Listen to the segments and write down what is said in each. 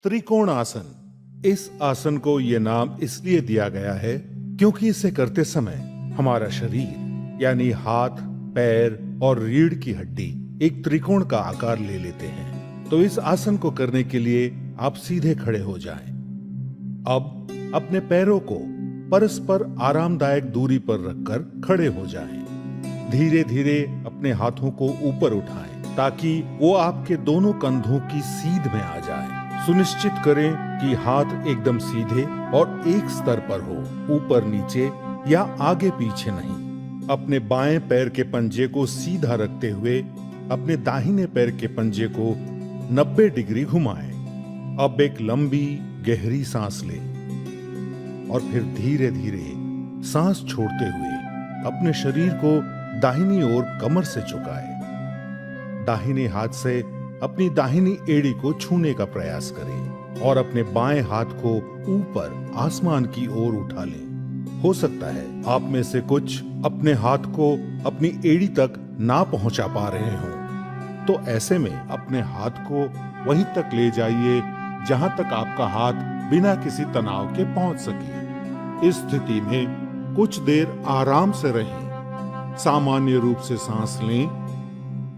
त्रिकोण आसन। इस आसन को यह नाम इसलिए दिया गया है क्योंकि इसे करते समय हमारा शरीर यानी हाथ, पैर और रीढ़ की हड्डी एक त्रिकोण का आकार ले लेते हैं। तो इस आसन को करने के लिए आप सीधे खड़े हो जाएं। अब अपने पैरों को परस्पर आरामदायक दूरी पर रखकर खड़े हो जाएं। धीरे धीरे अपने हाथों को ऊपर उठाएं ताकि वो आपके दोनों कंधों की सीध में आ जाए। सुनिश्चित करें कि हाथ एकदम सीधे और एक स्तर पर हो, ऊपर नीचे या आगे पीछे नहीं। अपने बाएं पैर के पंजे को सीधा रखते हुए अपने दाहिने पैर के पंजे को 90 डिग्री घुमाएं। अब एक लंबी गहरी सांस लें और फिर धीरे धीरे सांस छोड़ते हुए अपने शरीर को दाहिनी ओर कमर से झुकाएं। दाहिने हाथ से अपनी दाहिनी एड़ी को छूने का प्रयास करें और अपने बाएं हाथ को ऊपर आसमान की ओर उठा लें। हो सकता है आप में से कुछ अपने हाथ को अपनी एड़ी तक ना पहुंचा पा रहे हों, तो ऐसे में अपने हाथ को वहीं तक ले जाइए जहां तक आपका हाथ बिना किसी तनाव के पहुंच सके। इस स्थिति में कुछ देर आराम से रहें। सामान्य रूप से सांस लें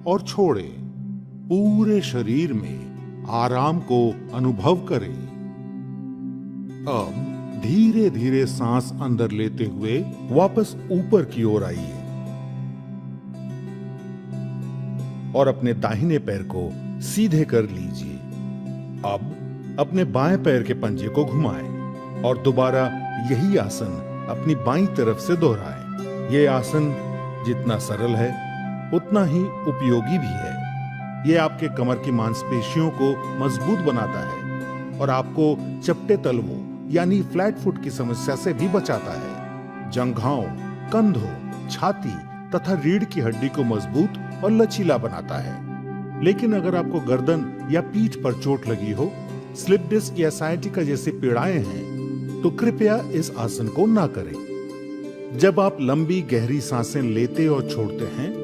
और छोड़ें। पूरे शरीर में आराम को अनुभव करें। अब धीरे धीरे सांस अंदर लेते हुए वापस ऊपर की ओर आइए और अपने दाहिने पैर को सीधे कर लीजिए। अब अपने बाएं पैर के पंजे को घुमाएं और दोबारा यही आसन अपनी बाईं तरफ से दोहराएं। यह आसन जितना सरल है उतना ही उपयोगी भी है। यह आपके कमर की मांसपेशियों को मजबूत बनाता है और आपको चपटे तलवों यानी फ्लैट फुट की समस्या से भी बचाता है। जंघाओं, कंधों, छाती तथा रीढ़ की हड्डी को मजबूत और लचीला बनाता है। लेकिन अगर आपको गर्दन या पीठ पर चोट लगी हो, स्लिप डिस्क या साइटिका जैसी पीड़ाएं हैं, तो कृपया इस आसन को ना करें। जब आप लंबी गहरी सांसें लेते और छोड़ते हैं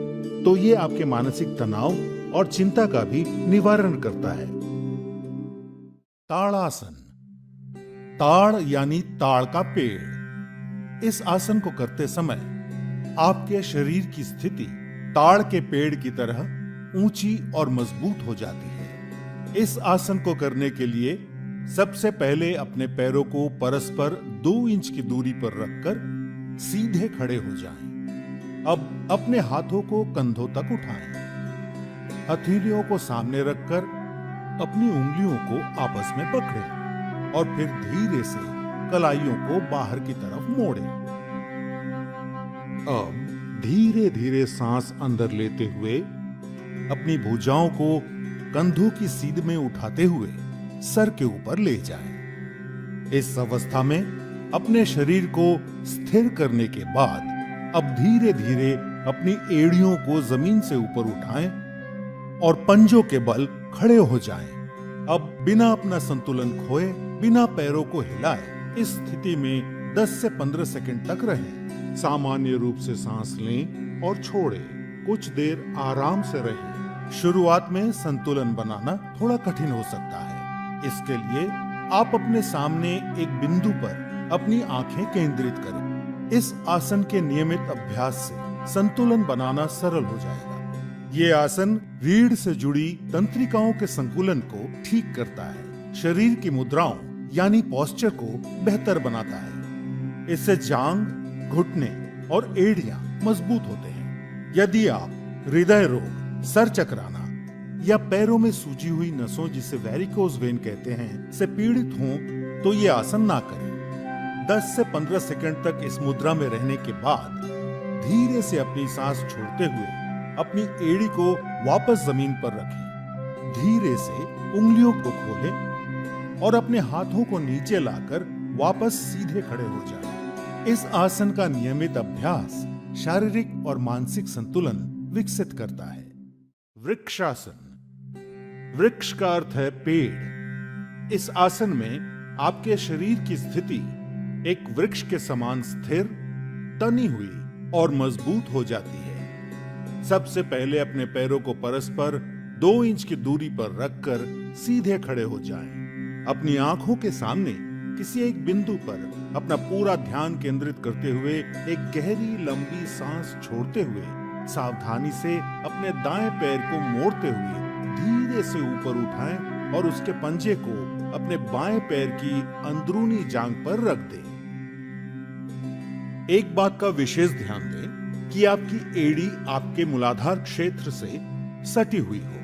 तो ये आपके मानसिक तनाव और चिंता का भी निवारण करता है। ताड़ासन। ताड़ यानी ताड़ का पेड़। इस आसन को करते समय आपके शरीर की स्थिति ताड़ के पेड़ की तरह ऊंची और मजबूत हो जाती है। इस आसन को करने के लिए सबसे पहले अपने पैरों को परस्पर 2 इंच की दूरी पर रखकर सीधे खड़े हो जाएं। अब अपने हाथों को कंधों तक उठाएं। हथेलियों को सामने रखकर अपनी उंगलियों को आपस में पकड़ें और फिर धीरे से कलाइयों को बाहर की तरफ मोड़ें। अब धीरे धीरे सांस अंदर लेते हुए अपनी भुजाओं को कंधों की सीध में उठाते हुए सर के ऊपर ले जाएं। इस अवस्था में अपने शरीर को स्थिर करने के बाद अब धीरे धीरे अपनी एड़ियों को जमीन से ऊपर उठाएं और पंजों के बल खड़े हो जाएं। अब बिना अपना संतुलन खोए, बिना पैरों को हिलाए इस स्थिति में 10 से 15 सेकंड तक रहें। सामान्य रूप से सांस लें और छोड़ें। कुछ देर आराम से रहें। शुरुआत में संतुलन बनाना थोड़ा कठिन हो सकता है। इसके लिए आप अपने सामने एक बिंदु पर अपनी आंखें केंद्रित करें। इस आसन के नियमित अभ्यास से संतुलन बनाना सरल हो जाएगा। ये आसन रीढ़ से जुड़ी तंत्रिकाओं के संकुलन को ठीक करता है। शरीर की मुद्राओं यानी पोस्चर को बेहतर बनाता है। इससे जांग, घुटने और एड़ियां मजबूत होते हैं। यदि आप हृदय रोग, सर चकराना या पैरों में सूजी हुई नसों जिसे वेरिकोज वेन कहते हैं से पीड़ित हों तो ये आसन ना करें। 10 से 15 सेकंड तक इस मुद्रा में रहने के बाद धीरे से अपनी सांस छोड़ते हुए अपनी एड़ी को वापस जमीन पर रखें। धीरे से उंगलियों को खोलें और अपने हाथों को नीचे लाकर वापस सीधे खड़े हो जाएं। इस आसन का नियमित अभ्यास शारीरिक और मानसिक संतुलन विकसित करता है। वृक्षासन। वृक्ष का अर्थ है पेड़। इस आसन में आपके शरीर की स्थिति एक वृक्ष के समान स्थिर, तनी हुई और मजबूत हो जाती है। सबसे पहले अपने पैरों को परस्पर 2 इंच की दूरी पर रखकर सीधे खड़े हो जाएं अपनी आंखों के सामने किसी एक बिंदु पर अपना पूरा ध्यान केंद्रित करते हुए एक गहरी लंबी सांस छोड़ते हुए सावधानी से अपने दाएं पैर को मोड़ते हुए धीरे से ऊपर उठाएं और उसके पंजे को अपने बाएं पैर की अंदरूनी जांघ पर रख दें। एक बात का विशेष ध्यान दें कि आपकी एड़ी आपके मूलाधार क्षेत्र से सटी हुई हो।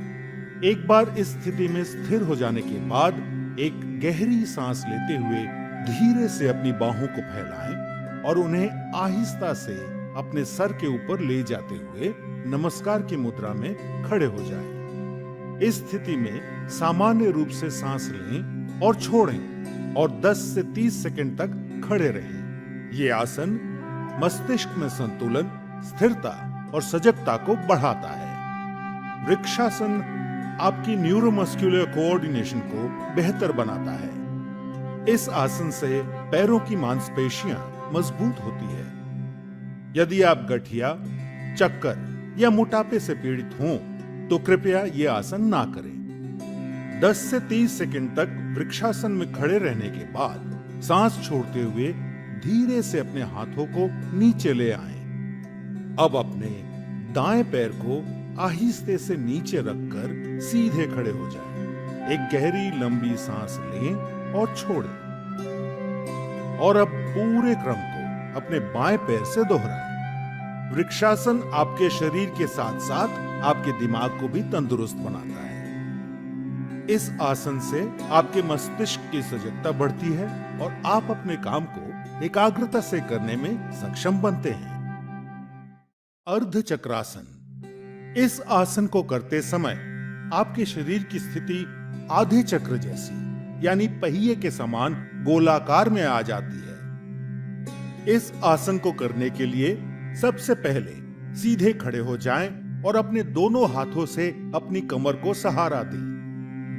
एक बार इस स्थिति में स्थिर हो जाने के बाद एक गहरी सांस लेते हुए धीरे से अपनी बाहों को फैलाएं और उन्हें आहिस्ता से अपने सर के ऊपर ले जाते हुए नमस्कार की मुद्रा में खड़े हो जाएं। इस स्थिति में सामान्य रूप से सांस लें और छोड़ें और 10 से 30 सेकंड तक खड़े रहें। ये आसन मस्तिष्क में संतुलन, स्थिरता और सजगता को बढ़ाता है। वृक्षासन आपकी न्यूरोमस्कुलर कोऑर्डिनेशन को बेहतर बनाता है। इस आसन से पैरों की मांसपेशियां मजबूत होती है। यदि आप गठिया, चक्कर या मोटापे से पीड़ित हों तो कृपया ये आसन ना करें। 10 से 30 सेकंड तक वृक्षासन में खड़े रहने के बाद सांस छोड़ते हुए धीरे से अपने हाथों को नीचे ले आएं। अब अपने दाएं पैर को आहिस्ते से नीचे रखकर सीधे खड़े हो जाएं। एक गहरी लंबी सांस लें और छोड़ें। और अब पूरे क्रम को अपने बाएं पैर से दोहराएं। वृक्षासन आपके शरीर के साथ साथ आपके दिमाग को भी तंदुरुस्त बनाता है। इस आसन से आपके मस्तिष्क की सजगता बढ़ती है और आप अपने काम को एकाग्रता से करने में सक्षम बनते हैं। अर्ध चक्रासन। इस आसन को करते समय आपके शरीर की स्थिति आधे चक्र जैसी यानी पहिए के समान गोलाकार में आ जाती है। इस आसन को करने के लिए सबसे पहले सीधे खड़े हो जाएं और अपने दोनों हाथों से अपनी कमर को सहारा दें।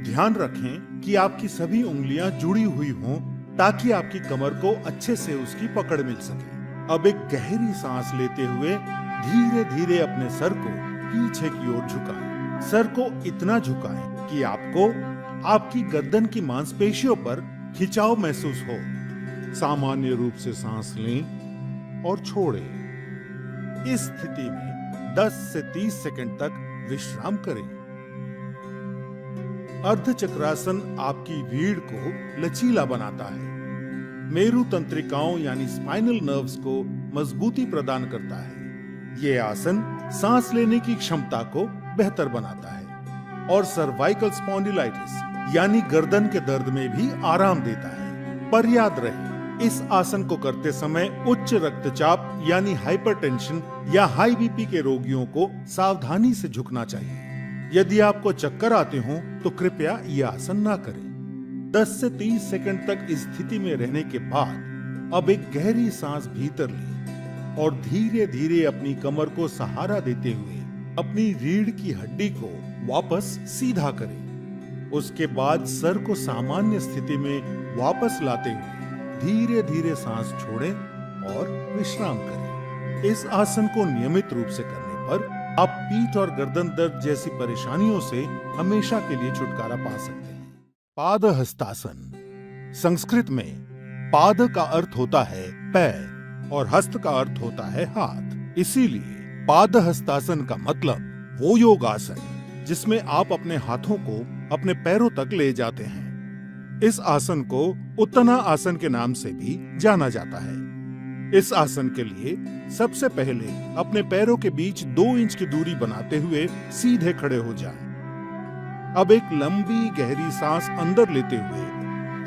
ध्यान रखें कि आपकी सभी उंगलियां जुड़ी हुई हों ताकि आपकी कमर को अच्छे से उसकी पकड़ मिल सके। अब एक गहरी सांस लेते हुए धीरे धीरे अपने सर को पीछे की ओर झुकाएं। सर को इतना झुकाएं कि आपको आपकी गर्दन की मांसपेशियों पर खिंचाव महसूस हो। सामान्य रूप से सांस लें और छोड़ें। इस स्थिति में 10 से 30 सेकंड तक विश्राम करें। अर्ध चक्रासन आपकी रीढ़ को लचीला बनाता है, मेरु तंत्रिकाओं यानी स्पाइनल नर्व्स को मजबूती प्रदान करता है। ये आसन सांस लेने की क्षमता को बेहतर बनाता है और सर्वाइकल स्पॉन्डिलाइटिस यानी गर्दन के दर्द में भी आराम देता है। पर याद रहे, इस आसन को करते समय उच्च रक्तचाप यानी हाइपरटेंशन या हाई बीपी के रोगियों को सावधानी से झुकना चाहिए। यदि आपको चक्कर आते हों तो कृपया यह आसन ना करें। 10 से 30 सेकंड तक इस स्थिति में रहने के बाद अब एक गहरी सांस भीतर लें और धीरे धीरे अपनी कमर को सहारा देते हुए अपनी रीढ़ की हड्डी को वापस सीधा करें। उसके बाद सर को सामान्य स्थिति में वापस लाते हुए धीरे धीरे सांस छोड़ें और विश्राम करें। इस आसन को नियमित रूप से करने पर आप पीठ और गर्दन दर्द जैसी परेशानियों से हमेशा के लिए छुटकारा पा सकते हैं। पादहस्तासन। संस्कृत में पाद का अर्थ होता है पैर और हस्त का अर्थ होता है हाथ। इसीलिए पादहस्तासन का मतलब वो योगासन जिसमें आप अपने हाथों को अपने पैरों तक ले जाते हैं। इस आसन को उत्तना आसन के नाम से भी जाना जाता है। इस आसन के लिए सबसे पहले अपने पैरों के बीच 2 इंच की दूरी बनाते हुए सीधे खड़े हो जाएं। अब एक लंबी गहरी सांस अंदर लेते हुए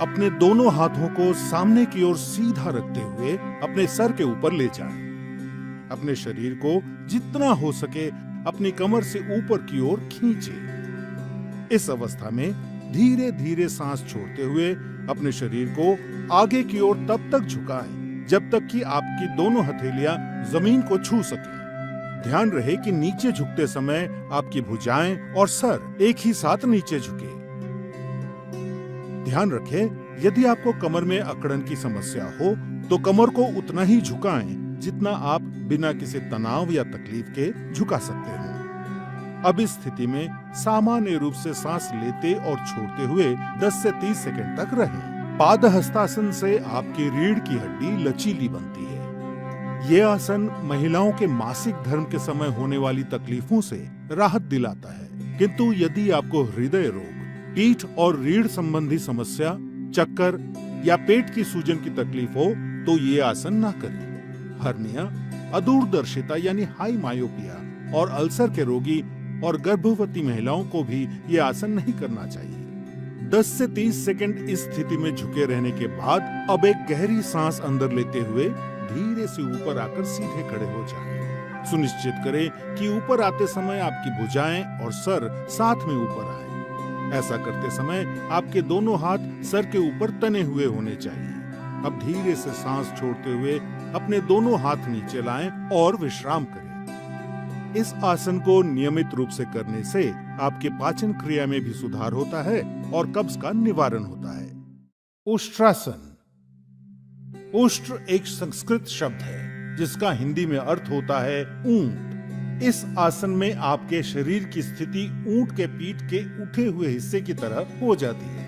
अपने दोनों हाथों को सामने की ओर सीधा रखते हुए अपने सर के ऊपर ले जाएं। अपने शरीर को जितना हो सके अपनी कमर से ऊपर की ओर खींचें। इस अवस्था में धीरे धीरे सांस छोड़ते हुए अपने शरीर को आगे की ओर तब तक झुकाएं जब तक कि आपकी दोनों हथेलियां जमीन को छू सकें। ध्यान रहे कि नीचे झुकते समय आपकी भुजाएं और सर एक ही साथ नीचे झुके। ध्यान रखें, यदि आपको कमर में अकड़न की समस्या हो तो कमर को उतना ही झुकाएं जितना आप बिना किसी तनाव या तकलीफ के झुका सकते हो। अब इस स्थिति में सामान्य रूप से सांस लेते और छोड़ते हुए 10 से 30 सेकंड तक रहें। पादहस्तासन से आपकी रीढ़ की हड्डी लचीली बनती है। ये आसन महिलाओं के मासिक धर्म के समय होने वाली तकलीफों से राहत दिलाता है। किंतु यदि आपको हृदय रोग, पीठ और रीढ़ संबंधी समस्या, चक्कर या पेट की सूजन की तकलीफ हो तो ये आसन ना करें। हर्निया, अदूरदर्शिता यानी हाई मायोपिया और अल्सर के रोगी और गर्भवती महिलाओं को भी ये आसन नहीं करना चाहिए। 10 से 30 सेकंड इस स्थिति में झुके रहने के बाद अब एक गहरी सांस अंदर लेते हुए धीरे से ऊपर आकर सीधे खड़े हो जाएं। सुनिश्चित करें कि ऊपर आते समय आपकी भुजाएं और सर साथ में ऊपर आए। ऐसा करते समय आपके दोनों हाथ सर के ऊपर तने हुए होने चाहिए। अब धीरे से सांस छोड़ते हुए अपने दोनों हाथ नीचे लाएं और विश्राम करें। इस आसन को नियमित रूप से करने से आपके पाचन क्रिया में भी सुधार होता है और कब्ज का निवारण होता है। उष्ट्रासन। उष्ट्र एक संस्कृत शब्द है जिसका हिंदी में अर्थ होता है ऊंट। इस आसन में आपके शरीर की स्थिति ऊंट के पीठ के उठे हुए हिस्से की तरह हो जाती है।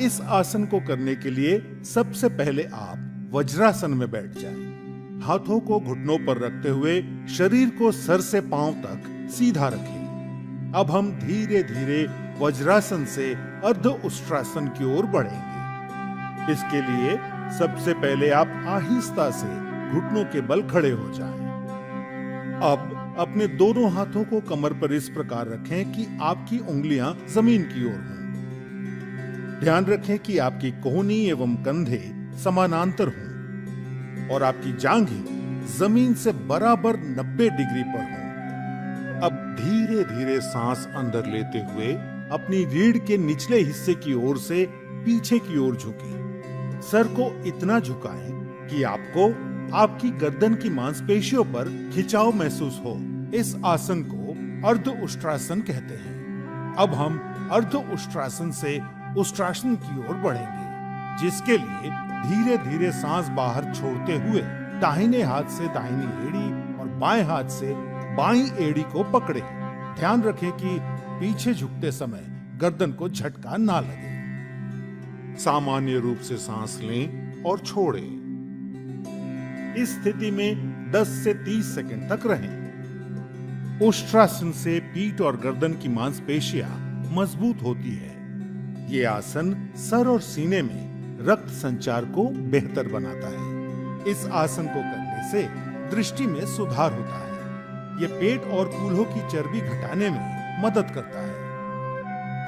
इस आसन को करने के लिए सबसे पहले आप वज्रासन में बैठ जाएं। हाथों को घुटनों पर रखते हुए शरीर को सर से पांव तक सीधा रखें। अब हम धीरे धीरे वज्रासन से अर्ध उष्ट्रासन की ओर बढ़ेंगे। इसके लिए सबसे पहले आप आहिस्ता से घुटनों के बल खड़े हो जाएं। अब अपने दोनों हाथों को कमर पर इस प्रकार रखें कि आपकी उंगलियां जमीन की ओर हों। ध्यान रखें कि आपकी कोहनी एवं कंधे समानांतर हों और आपकी जांघें जमीन से बराबर 90 डिग्री पर हों। अब धीरे धीरे सांस अंदर लेते हुए अपनी रीढ़ के निचले हिस्से की ओर से पीछे की ओर झुकें। सर को इतना झुकाएं कि आपको आपकी गर्दन की मांसपेशियों पर खिंचाव महसूस हो। इस आसन को अर्ध उष्ट्रासन कहते हैं। अब हम अर्ध उष्ट्रासन से उष्ट्रासन की ओर बढ़ेंगे, जिसके लिए धीरे धीरे सांस बाहर छोड़ते हुए दाहिने हाथ से दाहिनी एड़ी और बाएं हाथ से बाईं एड़ी को पकड़े। ध्यान रखें कि पीछे झुकते समय गर्दन को झटका ना लगे। सामान्य रूप से सांस लें और छोड़ें। इस स्थिति में 10 से 30 सेकंड तक रहें। उष्ट्रासन से पीठ और गर्दन की मांसपेशियां मजबूत होती है। ये आसन सर और सीने में रक्त संचार को बेहतर बनाता है। इस आसन को करने से दृष्टि में सुधार होता है। ये पेट और कूल्हों की चर्बी घटाने में मदद करता है।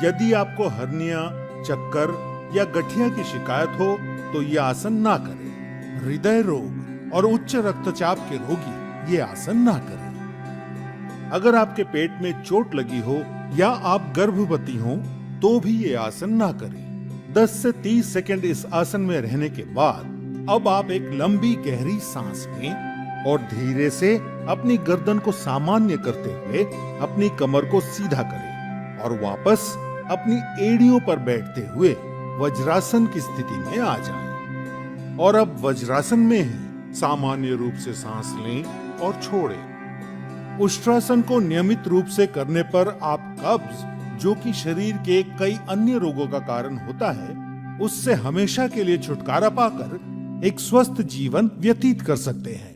यदि आपको हर्निया, चक्कर या गठिया की शिकायत हो तो ये आसन ना करें। हृदय रोग और उच्च रक्तचाप के रोगी ये आसन ना करें। अगर आपके पेट में चोट लगी हो या आप गर्भवती हो तो भी ये आसन ना करें। 10 से 30 सेकंड इस आसन में रहने के बाद अब आप एक लंबी गहरी सांस लें और धीरे से अपनी गर्दन को सामान्य करते हुए अपनी कमर को सीधा करें और वापस अपनी एड़ियों पर बैठते हुए वज्रासन की स्थिति में आ जाएं। और अब वज्रासन में ही सामान्य रूप से सांस लें और छोड़ें। उष्ट्रासन को नियमित रूप से करने पर आप कब्ज, जो कि शरीर के कई अन्य रोगों का कारण होता है, उससे हमेशा के लिए छुटकारा पाकर एक स्वस्थ जीवन व्यतीत कर सकते हैं।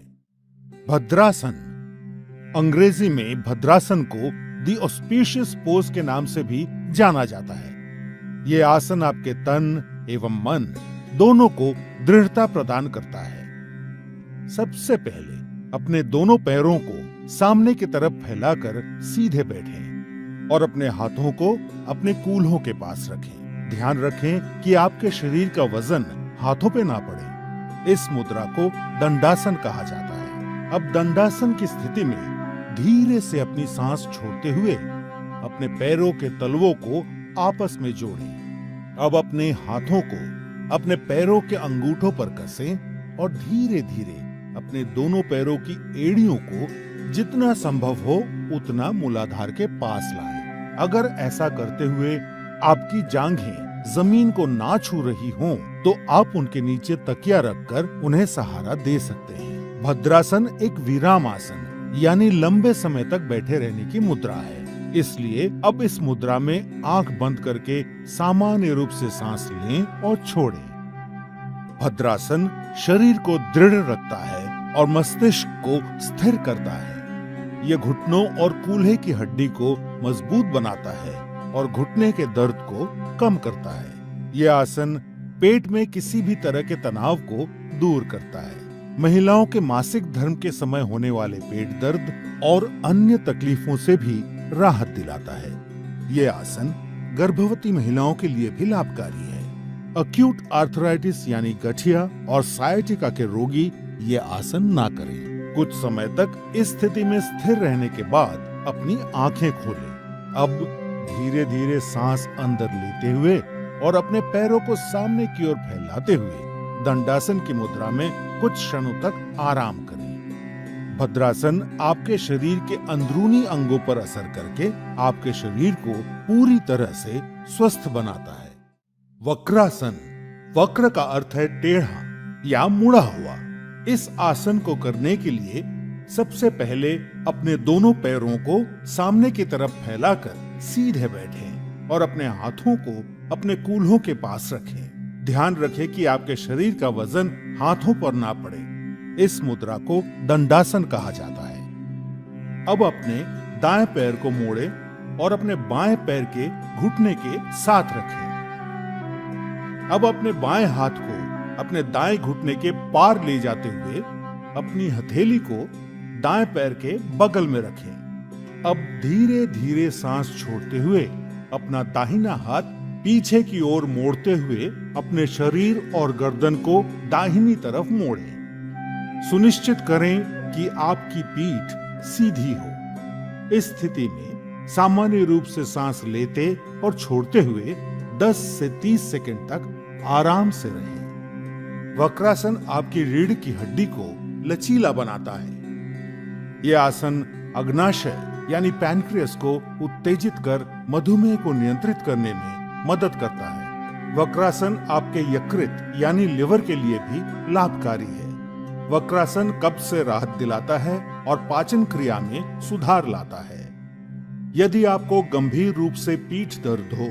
भद्रासन। अंग्रेजी में भद्रासन को द ऑस्पिशियस पोज के नाम से भी जाना जाता है। ये आसन आपके तन एवं मन दोनों को दृढ़ता प्रदान करता है। सबसे पहले अपने दोनों पैरों को सामने की तरफ फैलाकर सीधे बैठें और अपने हाथों को अपने कूल्हों के पास रखें। ध्यान रखें कि आपके शरीर का वजन हाथों पे ना पड़े। इस मुद्रा को दंडासन कहा जाता है। अब दंडासन की स्थिति में धीरे से अपनी सांस छोड़ते हुए अपने पैरों के तलवों को आपस में जोड़ें। अब अपने हाथों को अपने पैरों के अंगूठों पर कसें और धीरे धीरे अपने दोनों पैरों की एड़ियों को जितना संभव हो उतना मूलाधार के पास लाएं। अगर ऐसा करते हुए आपकी जांघें जमीन को ना छू रही हों, तो आप उनके नीचे तकिया रखकर उन्हें सहारा दे सकते हैं। भद्रासन एक विराम आसन यानी लंबे समय तक बैठे रहने की मुद्रा है। इसलिए अब इस मुद्रा में आंख बंद करके सामान्य रूप से सांस लें और छोड़ें। भद्रासन शरीर को दृढ़ रखता है और मस्तिष्क को स्थिर करता है। यह घुटनों और कूल्हे की हड्डी को मजबूत बनाता है और घुटने के दर्द को कम करता है। यह आसन पेट में किसी भी तरह के तनाव को दूर करता है। महिलाओं के मासिक धर्म के समय होने वाले पेट दर्द और अन्य तकलीफों से भी राहत दिलाता है। यह आसन गर्भवती महिलाओं के लिए भी लाभकारी है। अक्यूट आर्थराइटिस यानी गठिया और साइटिका के रोगी ये आसन ना करें। कुछ समय तक इस स्थिति में स्थिर रहने के बाद अपनी आंखें खोलें। अब धीरे धीरे सांस अंदर लेते हुए और अपने पैरों को सामने की ओर फैलाते हुए दंडासन की मुद्रा में कुछ क्षणों तक आराम करें। भद्रासन आपके शरीर के अंदरूनी अंगों पर असर करके आपके शरीर को पूरी तरह से स्वस्थ बनाता है। वक्रासन, वक्र का अर्थ है टेढ़ा या मुड़ा हुआ। इस आसन को करने के लिए सबसे पहले अपने दोनों पैरों को सामने की तरफ फैलाकर सीधे बैठें और अपने हाथों को अपने कूल्हों के पास रखें। ध्यान रखें कि आपके शरीर का वजन हाथों पर ना पड़े। इस मुद्रा को दंडासन कहा जाता है। अब अपने दाएं पैर को मोड़ें और अपने बाएं पैर के घुटने के साथ रखें। अब अपने बाएं हाथ को अपने दाएं घुटने के पार ले जाते हुए अपनी हथेली को दाएं पैर के बगल में रखें। अब धीरे धीरे सांस छोड़ते हुए अपना दाहिना हाथ पीछे की ओर मोड़ते हुए अपने शरीर और गर्दन को दाहिनी तरफ मोड़ें। सुनिश्चित करें कि आपकी पीठ सीधी हो। इस स्थिति में सामान्य रूप से सांस लेते और छोड़ते हुए 10 से 30 सेकंड तक आराम से रहें। वक्रासन आपकी रीढ़ की हड्डी को लचीला बनाता है। यह आसन अग्नाशय यानी पैनक्रियास को उत्तेजित कर मधुमेह को नियंत्रित करने में मदद करता है। वक्रासन आपके यकृत यानी लिवर के लिए भी लाभकारी है। वक्रासन कब्ज से राहत दिलाता है और पाचन क्रिया में सुधार लाता है। यदि आपको गंभीर रूप से पीठ दर्द हो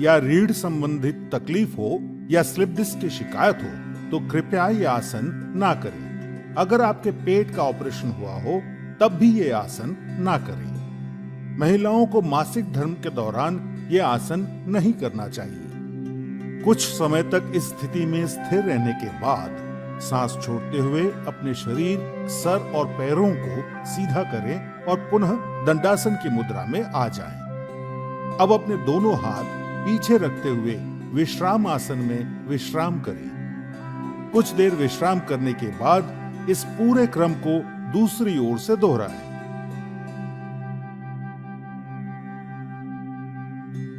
या रीढ़ संबंधित तकलीफ हो या स्लिप डिस्क की शिकायत हो तो कृपया यह आसन ना करें। अगर आपके पेट का ऑपरेशन हुआ हो तब भी ये आसन ना करें। महिलाओं को मासिक धर्म के दौरान ये आसन नहीं करना चाहिए। कुछ समय तक इस स्थिति में स्थिर रहने के बाद सांस छोड़ते हुए अपने शरीर, सर और पैरों को सीधा करें और पुनः दंडासन की मुद्रा में आ जाएं। अब अपने दोनों हाथ पीछे रखते हुए विश्राम आसन में विश्राम करें। कुछ देर विश्राम करने के बाद इस पूरे क्रम को दूसरी ओर से दोहराएं।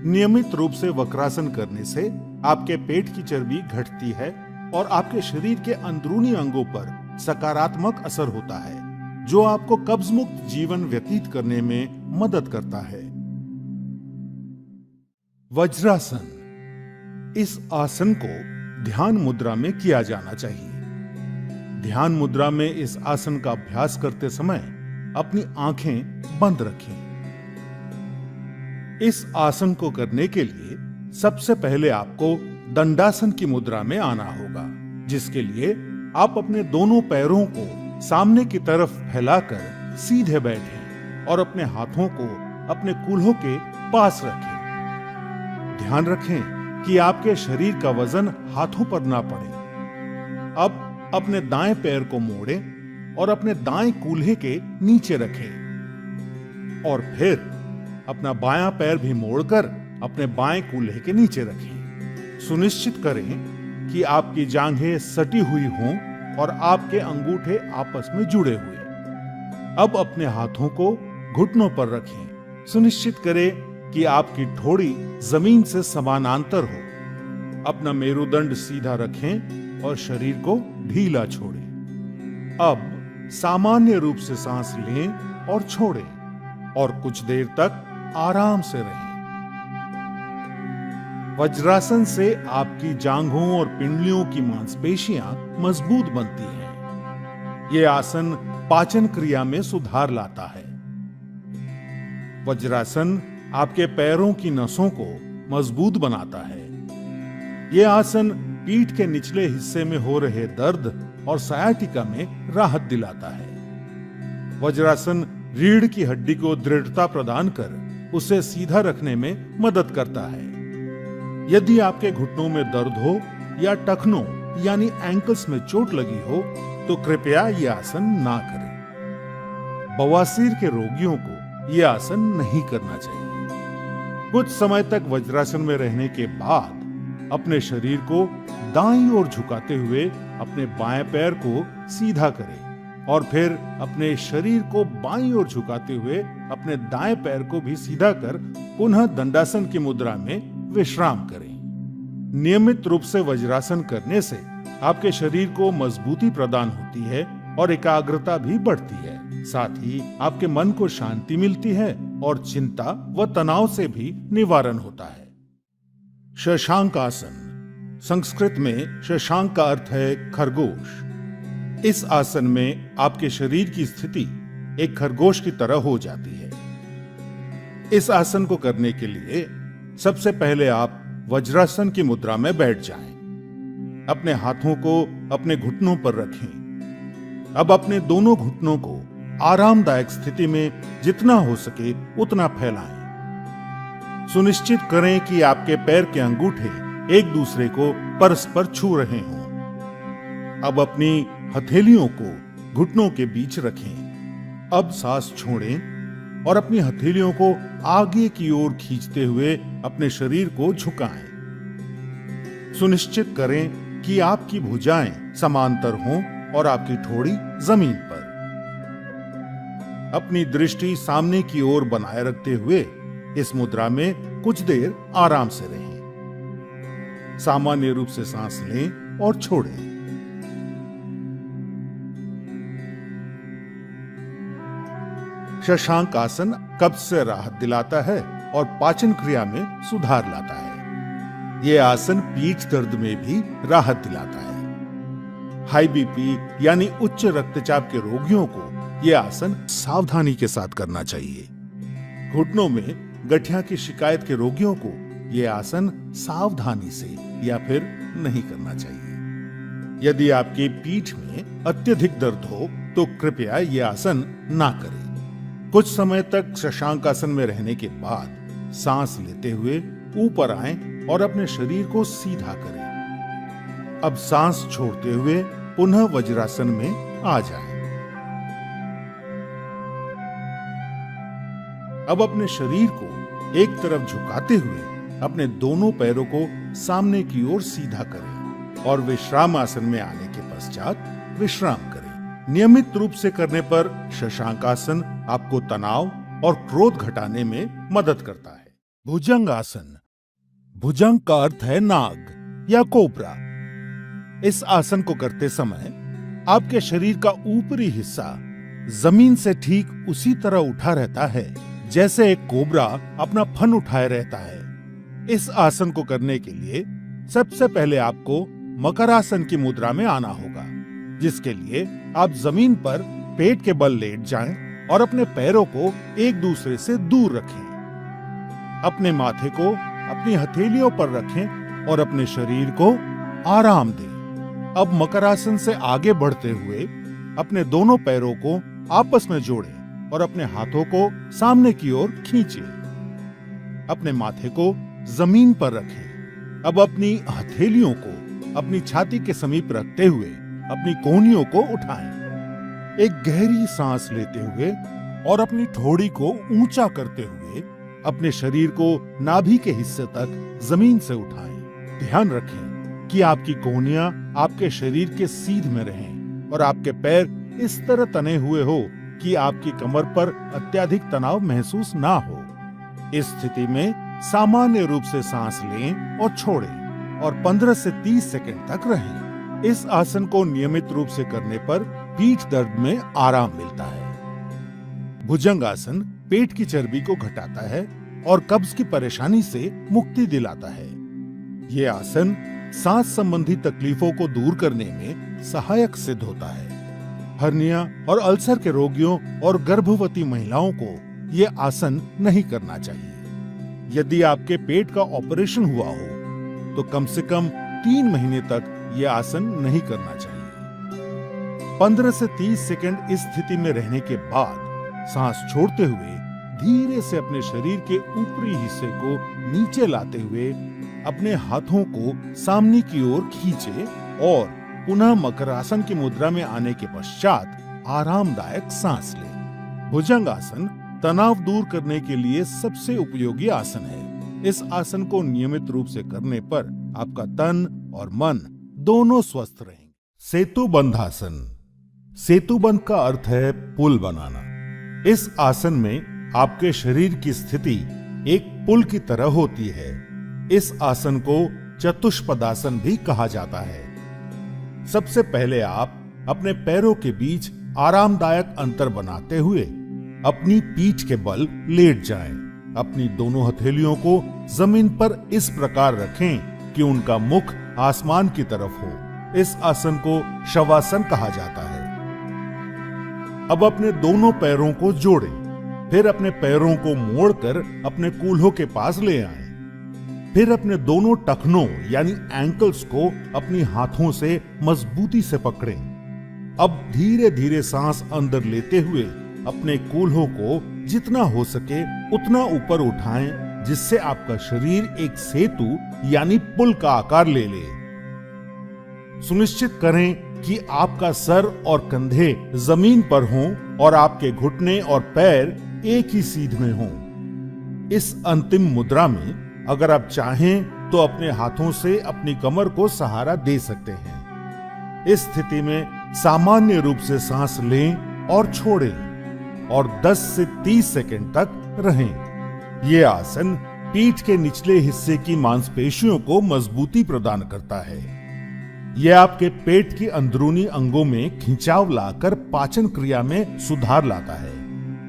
नियमित रूप से वक्रासन करने से आपके पेट की चर्बी घटती है और आपके शरीर के अंदरूनी अंगों पर सकारात्मक असर होता है, जो आपको कब्ज मुक्त जीवन व्यतीत करने में मदद करता है। वज्रासन, इस आसन को ध्यान मुद्रा में किया जाना चाहिए। ध्यान मुद्रा में इस आसन का अभ्यास करते समय अपनी आंखें बंद रखें। इस आसन को करने के लिए सबसे पहले आपको दंडासन की मुद्रा में आना होगा, जिसके लिए आप अपने दोनों पैरों को सामने की तरफ फैलाकर सीधे बैठें और अपने हाथों को अपने कूल्हों के पास रखें। ध्यान रखें कि आपके शरीर का वजन हाथों पर ना पड़े। अब अपने दाएं पैर को मोड़ें और अपने दाएं कूल्हे के नीचे रखें और फिर अपना बायां पैर भी मोड़कर अपने बाएं कूल्हे के नीचे रखें। सुनिश्चित करें कि आपकी जांघें सटी हुई हों और आपके अंगूठे आपस में जुड़े हुए। अब अपने हाथों को घुटनों पर रखें। सुनिश्चित करें कि आपकी ठोड़ी जमीन से समानांतर हो। अपना मेरुदंड सीधा रखें और शरीर को ढीला छोड़ें। अब सामान्य रूप से सांस लें और छोड़ें और कुछ देर तक आराम से रहें। वज्रासन से आपकी जांघों और पिंडलियों की मांसपेशियां मजबूत बनती हैं। यह आसन पाचन क्रिया में सुधार लाता है। वज्रासन आपके पैरों की नसों को मजबूत बनाता है। यह आसन पीठ के निचले हिस्से में हो रहे दर्द और सायाटिका में राहत दिलाता है। वज्रासन रीढ़ की हड्डी को दृढ़ता प्रदान कर उसे सीधा रखने में मदद करता है। यदि आपके घुटनों में दर्द हो या टखनों यानी एंकल्स में चोट लगी हो तो कृपया यह आसन ना करें। बवासीर के रोगियों को यह आसन नहीं करना चाहिए। कुछ समय तक वज्रासन में रहने के बाद अपने शरीर को दाईं ओर झुकाते हुए अपने बाएं पैर को सीधा करें और फिर अपने शरीर को बाईं ओर झुकाते हुए अपने दाएं पैर को भी सीधा कर पुनः दंडासन की मुद्रा में विश्राम करें। नियमित रूप से वज्रासन करने से आपके शरीर को मजबूती प्रदान होती है और एकाग्रता भी बढ़ती है। साथ ही आपके मन को शांति मिलती है और चिंता व तनाव से भी निवारण होता है। शशांक आसन, संस्कृत में शशांक का अर्थ है खरगोश। इस आसन में आपके शरीर की स्थिति एक खरगोश की तरह हो जाती है। इस आसन को करने के लिए सबसे पहले आप वज्रासन की मुद्रा में बैठ जाएं। अपने हाथों को अपने घुटनों पर रखें। अब अपने दोनों घुटनों को आरामदायक स्थिति में जितना हो सके उतना फैलाएं। सुनिश्चित करें कि आपके पैर के अंगूठे एक दूसरे को परस्पर छू रहे हों। अब अपनी हथेलियों को घुटनों के बीच रखें। अब सांस छोड़ें और अपनी हथेलियों को आगे की ओर खींचते हुए अपने शरीर को झुकाएं। सुनिश्चित करें कि आपकी भुजाएं समांतर हों और आपकी ठोड़ी जमीन पर। अपनी दृष्टि सामने की ओर बनाए रखते हुए इस मुद्रा में कुछ देर आराम से रहें। सामान्य रूप से सांस लें और छोड़ें। शशांक आसन कब्ज से राहत दिलाता है और पाचन क्रिया में सुधार लाता है। यह आसन पीठ दर्द में भी राहत दिलाता है। हाई बीपी यानी उच्च रक्तचाप के रोगियों को यह आसन सावधानी के साथ करना चाहिए। घुटनों में गठिया की शिकायत के रोगियों को यह आसन सावधानी से या फिर नहीं करना चाहिए। यदि आपकी पीठ में अत्यधिक दर्द हो तो कृपया यह आसन ना करें। कुछ समय तक शशांक आसन में रहने के बाद सांस लेते हुए ऊपर आएं और अपने शरीर को सीधा करें। अब सांस छोड़ते हुए पुनः वज्रासन में आ जाएं। अब अपने शरीर को एक तरफ झुकाते हुए अपने दोनों पैरों को सामने की ओर सीधा करें और विश्राम आसन में आने के पश्चात विश्राम करें। नियमित रूप से करने पर शशांक आसन आपको तनाव और क्रोध घटाने में मदद करता है। भुजंग आसन, भुजंग का अर्थ है नाग या कोबरा। इस आसन को करते समय आपके शरीर का ऊपरी हिस्सा जमीन से ठीक उसी तरह उठा रहता है जैसे एक कोबरा अपना फन उठाए रहता है। इस आसन को करने के लिए सबसे पहले आपको मकरासन की मुद्रा में आना होगा, जिसके लिए आप जमीन पर पेट के बल लेट जाएं और अपने पैरों को एक दूसरे से दूर रखें। अपने माथे को अपनी हथेलियों पर रखें और अपने शरीर को आराम दें। अब मकरासन से आगे बढ़ते हुए अपने दोनों पैरों को आपस में जोड़ें और अपने हाथों को सामने की ओर खींचें। अपने माथे को जमीन पर रखें। अब अपनी हथेलियों को अपनी छाती के समीप रखते हुए अपनी कोहनियों को उठाएं। एक गहरी सांस लेते हुए और अपनी ठोड़ी को ऊंचा करते हुए अपने शरीर को नाभि के हिस्से तक जमीन से उठाएं। ध्यान रखें कि आपकी कोहनियां आपके शरीर के सीध में रहें और आपके पैर इस तरह तने हुए हो कि आपकी कमर पर अत्यधिक तनाव महसूस ना हो। इस स्थिति में सामान्य रूप से सांस लें और छोड़ें और 15 से 30 सेकंड तक रहें। इस आसन को नियमित रूप से करने पर पीठ दर्द में आराम मिलता है। भुजंग आसन पेट की चर्बी को घटाता है और कब्ज की परेशानी से मुक्ति दिलाता है। ये आसन सांस संबंधी तकलीफों को दूर करने में सहायक सिद्ध होता है। हर्निया और अल्सर के रोगियों और गर्भवती महिलाओं को ये आसन नहीं करना चाहिए। यदि आपके पेट का ऑपरेशन हुआ हो तो कम से कम 3 महीने तक यह आसन नहीं करना चाहिए। 15 से 30 सेकंड इस स्थिति में रहने के बाद सांस छोड़ते हुए धीरे से अपने शरीर के ऊपरी हिस्से को नीचे लाते हुए अपने हाथों को सामने की ओर खींचे और पुनः मकरासन की मुद्रा में आने के पश्चात आरामदायक सांस लें। भुजंगासन तनाव दूर करने के लिए सबसे उपयोगी आसन है। इस आसन को नियमित रूप से करने पर आपका तन और मन दोनों स्वस्थ रहेंगे। सेतुबंधासन। सेतुबंध का अर्थ है पुल बनाना। इस आसन में आपके शरीर की स्थिति एक पुल की तरह होती है। इस आसन को चतुष्पदासन भी कहा जाता है। सबसे पहले आप अपने पैरों के बीच आरामदायक अंतर बनाते हुए अपनी पीठ के बल लेट जाएं। अपनी दोनों हथेलियों को जमीन पर इस प्रकार रखें कि उनका मुख आसमान की तरफ हो। इस आसन को शवासन कहा जाता है। अब अपने दोनों पैरों को जोड़ें, फिर अपने पैरों को मोड़कर अपने कूल्हों के पास ले आएं। फिर अपने दोनों टखनों यानी एंकल्स को अपनी हाथों से मजबूती से पकड़ें। अब धीरे धीरे सांस अंदर लेते हुए अपने कूल्हों को जितना हो सके उतना ऊपर उठाएं, जिससे आपका शरीर एक सेतु यानी पुल का आकार ले ले। सुनिश्चित करें कि आपका सर और कंधे जमीन पर हों और आपके घुटने और पैर एक ही सीध में हों। इस अंतिम मुद्रा में अगर आप चाहें तो अपने हाथों से अपनी कमर को सहारा दे सकते हैं। इस स्थिति में सामान्य रूप से सांस लें और छोड़ें और 10 से 30 सेकंड तक रहें। यह आसन पीठ के निचले हिस्से की मांसपेशियों को मजबूती प्रदान करता है। यह आपके पेट की अंदरूनी अंगों में खिंचाव लाकर पाचन क्रिया में सुधार लाता है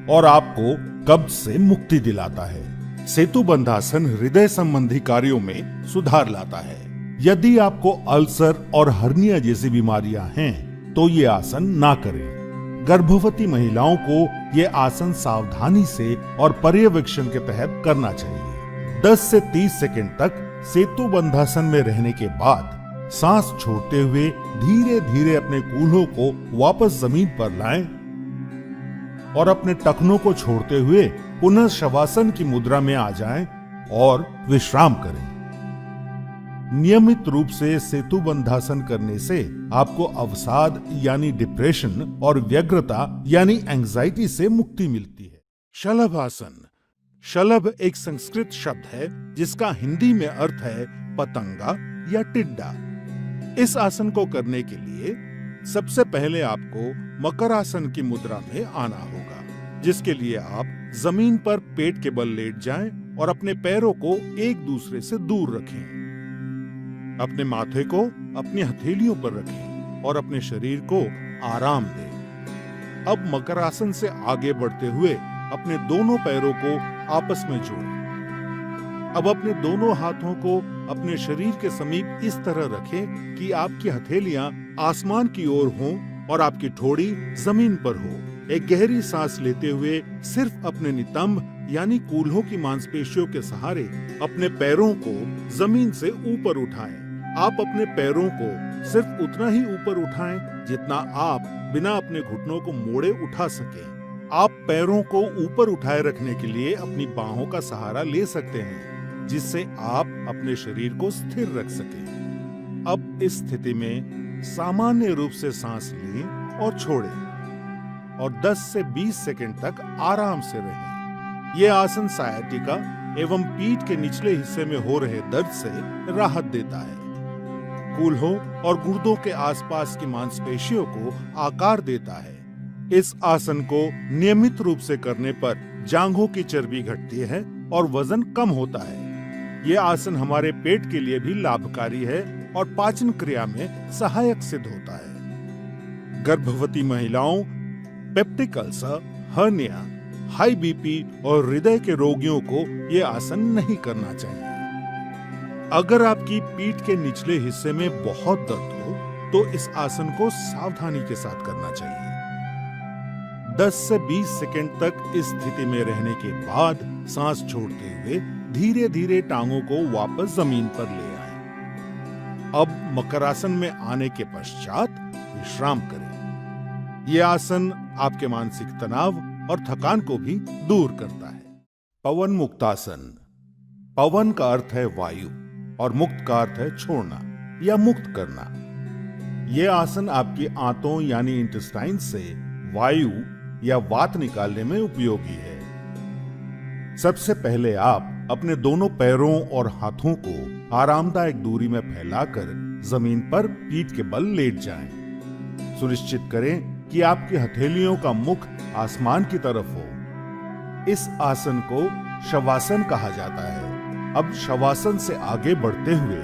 और आपको कब्ज से मुक्ति दिलाता है। सेतुबंधासन हृदय संबंधी कार्यों में सुधार लाता है। यदि आपको अल्सर और हर्निया जैसी बीमारियां हैं तो ये आसन ना करें। गर्भवती महिलाओं को ये आसन सावधानी से और पर्यवेक्षण के तहत करना चाहिए। 10 से 30 सेकंड तक सेतुबंधासन में रहने के बाद सांस छोड़ते हुए धीरे धीरे अपने कूल्हों को वापस जमीन पर लाएं और अपने टखनों को छोड़ते हुए पुनः शवासन की मुद्रा में आ जाएं और विश्राम करें। नियमित रूप से सेतुबंधासन करने से आपको अवसाद यानी डिप्रेशन और व्यग्रता यानी एंजाइटी से मुक्ति मिलती है। शलभासन। शलभ एक संस्कृत शब्द है जिसका हिंदी में अर्थ है पतंगा या टिड्डा। इस आसन को करने के लिए सबसे पहले आपको मकरासन की मुद्रा में आना होगा, जिसके लिए आप जमीन पर पेट के बल लेट जाएं और अपने पैरों को एक दूसरे से दूर रखें। अपने माथे को अपनी हथेलियों पर रखें और अपने शरीर को आराम दें। अब मकरासन से आगे बढ़ते हुए अपने दोनों पैरों को आपस में जोड़ें। अब अपने दोनों हाथों को अपने शरीर के समीप इस तरह रखें कि आपकी हथेलियां आसमान की ओर हों और आपकी ठोड़ी जमीन पर हो। एक गहरी सांस लेते हुए सिर्फ अपने नितंब यानी कूल्हों की मांसपेशियों के सहारे अपने पैरों को जमीन से ऊपर उठाएं। आप अपने पैरों को सिर्फ उतना ही ऊपर उठाएं जितना आप बिना अपने घुटनों को मोड़े उठा सकें। आप पैरों को ऊपर उठाए रखने के लिए अपनी बाहों का सहारा ले सकते हैं, जिससे आप अपने शरीर को स्थिर रख सकें। अब इस स्थिति में सामान्य रूप से सांस लें और छोड़ें और 10 से 20 सेकंड तक आराम से रहें। यह आसन सायाटिका एवं पीठ के निचले हिस्से में हो रहे दर्द से राहत देता है, कूल्हों और गुर्दों के आसपास की मांसपेशियों को आकार देता है। इस आसन को नियमित रूप से करने पर जांघों की चर्बी घटती है और वजन कम होता है। यह आसन हमारे पेट के लिए भी लाभकारी है और पाचन क्रिया में सहायक सिद्ध होता है। गर्भवती महिलाओं, peptic ulcer, hernia, high BP और हृदय के रोगियों को यह आसन नहीं करना चाहिए। अगर आपकी पीठ के निचले हिस्से में बहुत दर्द हो तो इस आसन को सावधानी के साथ करना चाहिए। 10 से 20 सेकंड तक इस स्थिति में रहने के बाद सांस छोड़ते हुए धीरे धीरे टांगों को वापस जमीन पर ले आए। अब मकरासन में आने के पश्चात विश्राम करें। यह आसन आपके मानसिक तनाव और थकान को भी दूर करता है। पवन मुक्तासन। पवन का अर्थ है वायु और मुक्त का अर्थ है छोड़ना या मुक्त करना। यह आसन आपकी आंतों यानी इंटेस्टाइन से वायु या वात निकालने में उपयोगी है। सबसे पहले आप अपने दोनों पैरों और हाथों को आरामदायक दूरी में फैलाकर जमीन पर पीठ के बल लेट जाएं। सुनिश्चित करें कि आपकी हथेलियों का मुख आसमान की तरफ हो। इस आसन को शवासन कहा जाता है। अब शवासन से आगे बढ़ते हुए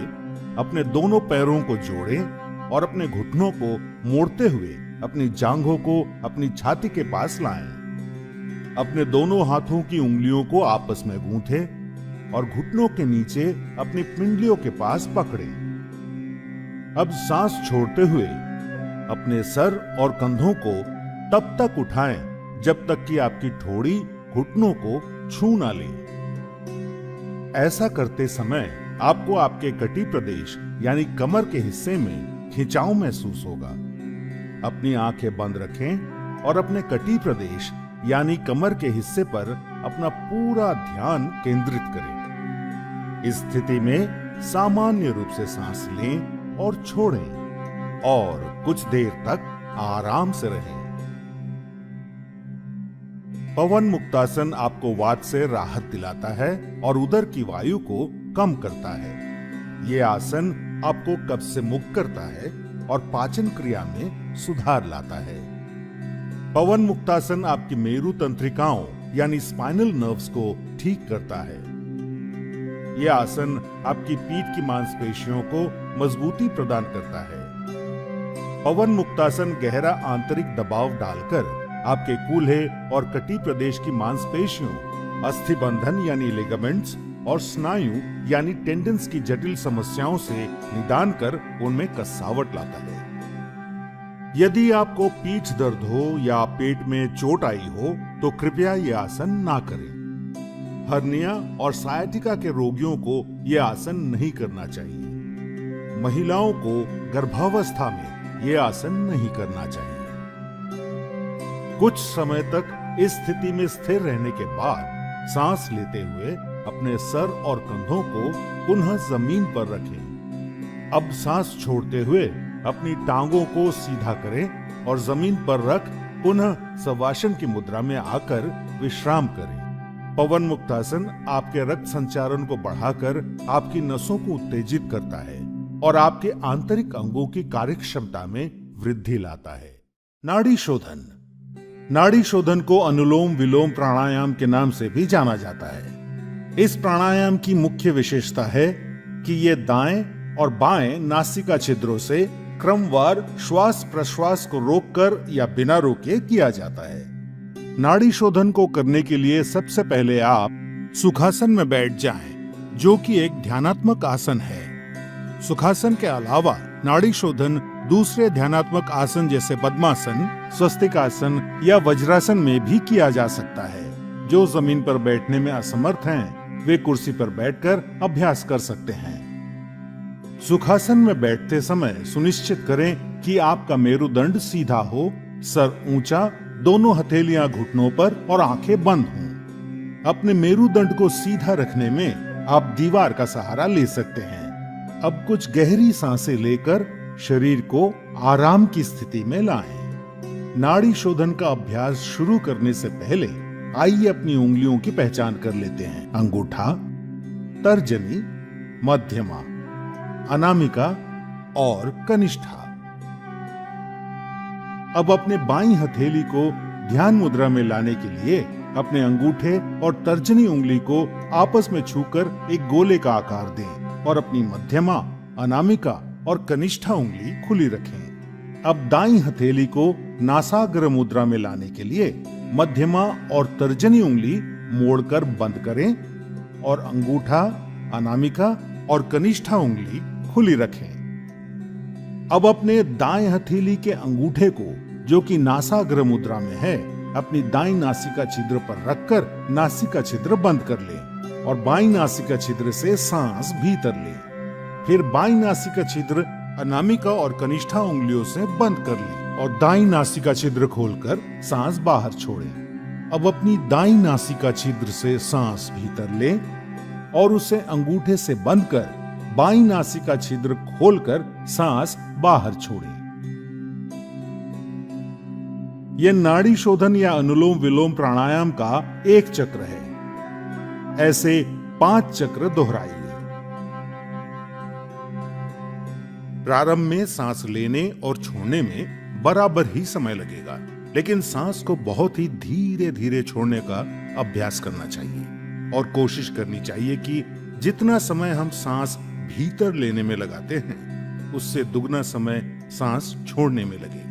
अपने दोनों पैरों को जोड़ें और अपने घुटनों को मोड़ते हुए अपनी जांघों को अपनी छाती के पास लाएं। अपने दोनों हाथों की उंगलियों को आपस में गूंथें और घुटनों के नीचे अपनी पिंडलियों के पास पकड़ें। अब सांस छोड़ते हुए अपने सर और कंधों को तब तक उठाएं जब तक कि आपकी ठोड़ी घुटनों को छू ना ले। ऐसा करते समय आपको आपके कटी प्रदेश यानी कमर के हिस्से में खिंचाव महसूस होगा। अपनी आंखें बंद रखें और अपने कटी प्रदेश यानी कमर के हिस्से पर अपना पूरा ध्यान केंद्रित करें। इस स्थिति में सामान्य रूप से सांस लें और छोड़ें और कुछ देर तक आराम से रहें। पवन मुक्तासन आपको वात से राहत दिलाता है और उदर की वायु को कम करता है। यह आसन आपको कब्ज से मुक्त करता है और पाचन क्रिया में सुधार लाता है। पवन मुक्तासन आपकी मेरु तंत्रिकाओं यानी स्पाइनल नर्व्स को ठीक करता है। यह आसन आपकी पीठ की मांसपेशियों को मजबूती प्रदान करता है। पवन मुक्तासन गहरा आंतरिक दबाव डालकर आपके कूल्हे और कटी प्रदेश की मांसपेशियों, अस्थिबंधन यानी लिगामेंट्स और स्नायु यानी टेंडन्स की जटिल समस्याओं से निदान कर उनमें कसावट लाता है। यदि आपको पीठ दर्द हो या पेट में चोट आई हो तो कृपया यह आसन ना करें। हर्निया और सायाटिका के रोगियों को यह आसन नहीं करना चाहिए। महिलाओं को गर्भावस्था में यह आसन नहीं करना चाहिए। कुछ समय तक इस स्थिति में स्थिर रहने के बाद सांस लेते हुए अपने सर और कंधों को पुनः जमीन पर रखें। अब सांस छोड़ते हुए अपनी टांगों को सीधा करें और जमीन पर रख पुनः शवासन की मुद्रा में आकर विश्राम करें। पवन मुक्तासन आपके रक्त संचारण को बढ़ाकर आपकी नसों को उत्तेजित करता है और आपके आंतरिक अंगों की कार्यक्षमता में वृद्धि लाता है। नाड़ी शोधन। नाड़ी शोधन को अनुलोम विलोम प्राणायाम के नाम से भी जाना जाता है। इस प्राणायाम की मुख्य विशेषता है कि यह दाएं और बाएं नासिका छिद्रों से क्रमवार श्वास प्रश्वास को रोककर या बिना रोके किया जाता है। नाड़ी शोधन को करने के लिए सबसे पहले आप सुखासन में बैठ जाएं, जो कि एक ध्यानात्मक आसन है। सुखासन के अलावा नाड़ी शोधन दूसरे ध्यानात्मक आसन जैसे पद्मासन, स्वस्तिकासन या वज्रासन में भी किया जा सकता है। जो जमीन पर बैठने में असमर्थ हैं, वे कुर्सी पर बैठकर अभ्यास कर सकते हैं। सुखासन में बैठते समय सुनिश्चित करें कि आपका मेरुदंड सीधा हो, सर ऊंचा, दोनों हथेलियां घुटनों पर और आंखें बंद हों। अपने मेरुदंड को सीधा रखने में आप दीवार का सहारा ले सकते हैं। अब कुछ गहरी सांसें लेकर शरीर को आराम की स्थिति में लाएं। नाड़ी शोधन का अभ्यास शुरू करने से पहले आइए अपनी उंगलियों की पहचान कर लेते हैं। अंगूठा, तर्जनी, मध्यमा, अनामिका और कनिष्ठा। अब अपने बाईं हथेली को ध्यान मुद्रा में लाने के लिए अपने अंगूठे और तर्जनी उंगली को आपस में छूकर एक गोले का आकार दें और अपनी मध्यमा, अनामिका और कनिष्ठा उंगली खुली रखें। अब दाईं हथेली को नासाग्र मुद्रा में लाने के लिए मध्यमा और तर्जनी उंगली मोड़कर बंद करें और अंगूठा, अनामिका और कनिष्ठा उंगली खुली रखें। अब अपने दाएं हथेली के अंगूठे को, जो कि नासाग्र मुद्रा में है, अपनी दाईं नासिका छिद्र पर रखकर नासिका छिद्र बंद कर लें और बाईं नासिका छिद्र से सांस भीतर लें। फिर बाईं नासिका छिद्र अनामिका और कनिष्ठा उंगलियों से बंद कर लें और दाईं नासिका छिद्र खोलकर सांस बाहर छोड़ें। अब अपनी दाईं नासिका छिद्र से सांस भीतर लें और उसे अंगूठे से बंद कर बाईं नासिका छिद्र खोलकर सांस बाहर छोड़ें। यह नाड़ी शोधन या अनुलोम विलोम प्राणायाम का एक चक्र है। ऐसे 5 चक्र दोहराइए। प्रारंभ में सांस लेने और छोड़ने में बराबर ही समय लगेगा, लेकिन सांस को बहुत ही धीरे धीरे छोड़ने का अभ्यास करना चाहिए और कोशिश करनी चाहिए कि जितना समय हम सांस भीतर लेने में लगाते हैं, उससे दुगना समय सांस छोड़ने में लगे।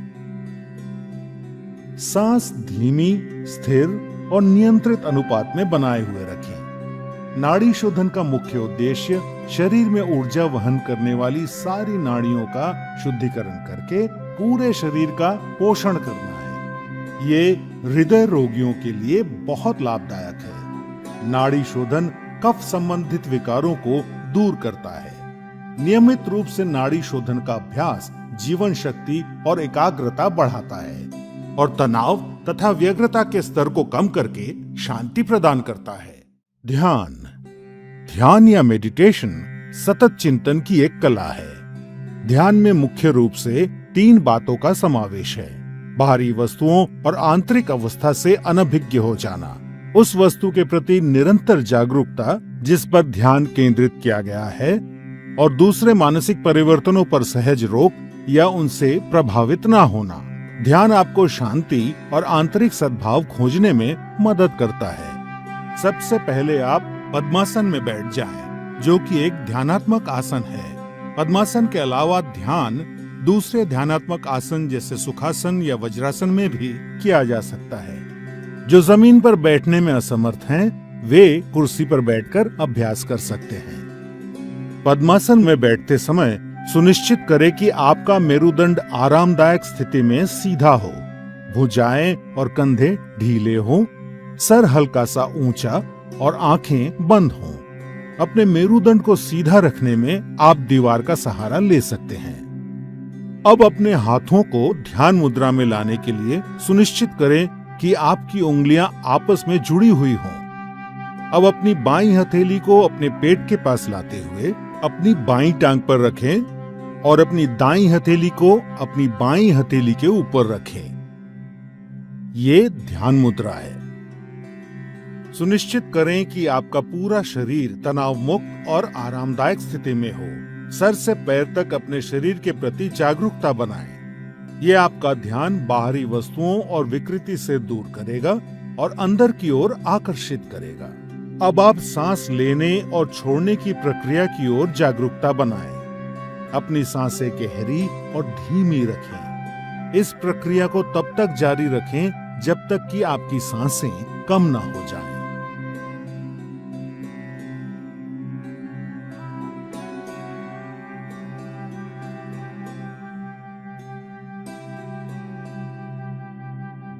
सांस धीमी, स्थिर और नियंत्रित अनुपात में बनाए हुए रखें। नाड़ी शोधन का मुख्य उद्देश्य शरीर में ऊर्जा वहन करने वाली सारी नाड़ियों का शुद्धिकरण करके पूरे शरीर का पोषण करना है। ये हृदय रोगियों के लिए बहुत लाभदायक है। नाड़ी शोधन कफ संबंधित विकारों को दूर करता है। नियमित रूप से नाड़ी शोधन का अभ्यास जीवन शक्ति और एकाग्रता बढ़ाता है और तनाव तथा व्यग्रता के स्तर को कम करके शांति प्रदान करता है। ध्यान या मेडिटेशन सतत चिंतन की एक कला है। ध्यान में मुख्य रूप से 3 बातों का समावेश है। बाहरी वस्तुओं और आंतरिक अवस्था से अनभिज्ञ हो जाना, उस वस्तु के प्रति निरंतर जागरूकता जिस पर ध्यान केंद्रित किया गया है, और दूसरे मानसिक परिवर्तनों पर सहज रोक या उनसे प्रभावित ना होना। ध्यान आपको शांति और आंतरिक सद्भाव खोजने में मदद करता है। सबसे पहले आप पद्मासन में बैठ जाएं, जो कि एक ध्यानात्मक आसन है। पद्मासन के अलावा ध्यान दूसरे ध्यानात्मक आसन जैसे सुखासन या वज्रासन में भी किया जा सकता है। जो जमीन पर बैठने में असमर्थ हैं, वे कुर्सी पर बैठकर अभ्यास कर सकते हैं। पद्मासन में बैठते समय सुनिश्चित करें कि आपका मेरुदंड आरामदायक स्थिति में सीधा हो, भुजाएं और कंधे ढीले हों, सर हल्का सा ऊंचा और आंखें बंद हों। अपने मेरुदंड को सीधा रखने में आप दीवार का सहारा ले सकते हैं। अब अपने हाथों को ध्यान मुद्रा में लाने के लिए सुनिश्चित करें कि आपकी उंगलियां आपस में जुड़ी हुई हों। अब अपनी बाईं हथेली को अपने पेट के पास लाते हुए अपनी बाईं टांग पर रखें और अपनी दाईं हथेली को अपनी बाईं हथेली के ऊपर रखें। ये ध्यान मुद्रा है। सुनिश्चित करें कि आपका पूरा शरीर तनाव मुक्त और आरामदायक स्थिति में हो। सर से पैर तक अपने शरीर के प्रति जागरूकता बनाएं। ये आपका ध्यान बाहरी वस्तुओं और विकृति से दूर करेगा और अंदर की ओर आकर्षित करेगा। अब आप सांस लेने और छोड़ने की प्रक्रिया की ओर जागरूकता बनाएं। अपनी सांसें गहरी और धीमी रखें। इस प्रक्रिया को तब तक जारी रखें जब तक कि आपकी सांसें कम ना हो जाएं।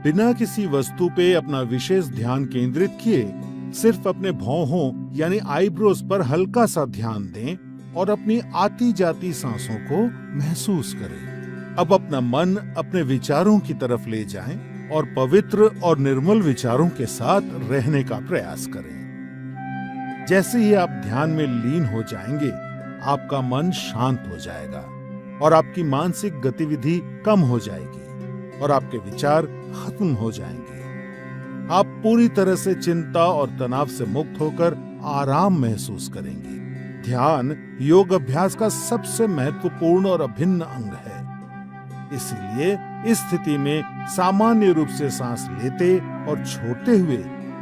बिना किसी वस्तु पे अपना विशेष ध्यान केंद्रित किए सिर्फ अपने भौहों यानी आईब्रोज पर हल्का सा ध्यान दें और अपनी आती जाती सांसों को महसूस करें। अब अपना मन अपने विचारों की तरफ ले जाएं और पवित्र और निर्मल विचारों के साथ रहने का प्रयास करें। जैसे ही आप ध्यान में लीन हो जाएंगे, आपका मन शांत हो जाएगा और आपकी मानसिक गतिविधि कम हो जाएगी और आपके विचार खत्म हो जाएंगे। आप पूरी तरह से चिंता और तनाव से मुक्त होकर आराम महसूस करेंगे। ध्यान योग अभ्यास का सबसे महत्वपूर्ण और अभिन्न अंग है। इसीलिए इस स्थिति में सामान्य रूप से सांस लेते और छोड़ते हुए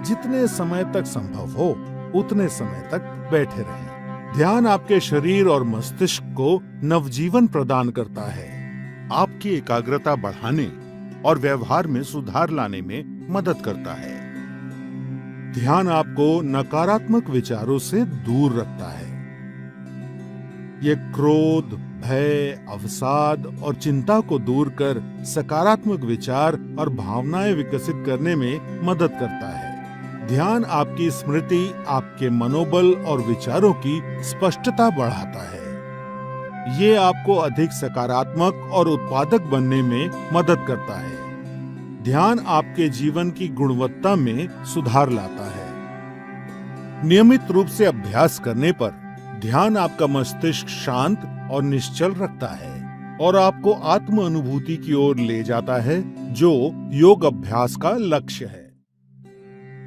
जितने समय तक संभव हो उतने समय तक बैठे रहें। ध्यान आपके शरीर और मस्तिष्क को नवजीवन प्रदान करता है, आपकी एकाग्रता बढ़ाने और व्यवहार में सुधार लाने में मदद करता है। ध्यान आपको नकारात्मक विचारों से दूर रखता है। ये क्रोध, भय, अवसाद और चिंता को दूर कर सकारात्मक विचार और भावनाएं विकसित करने में मदद करता है। ध्यान आपकी स्मृति, आपके मनोबल और विचारों की स्पष्टता बढ़ाता है। ये आपको अधिक सकारात्मक और उत्पादक बनने में मदद करता है। ध्यान आपके जीवन की गुणवत्ता में सुधार लाता है। नियमित रूप से अभ्यास करने पर ध्यान आपका मस्तिष्क शांत और निश्चल रखता है और आपको आत्म अनुभूति की ओर ले जाता है, जो योग अभ्यास का लक्ष्य है।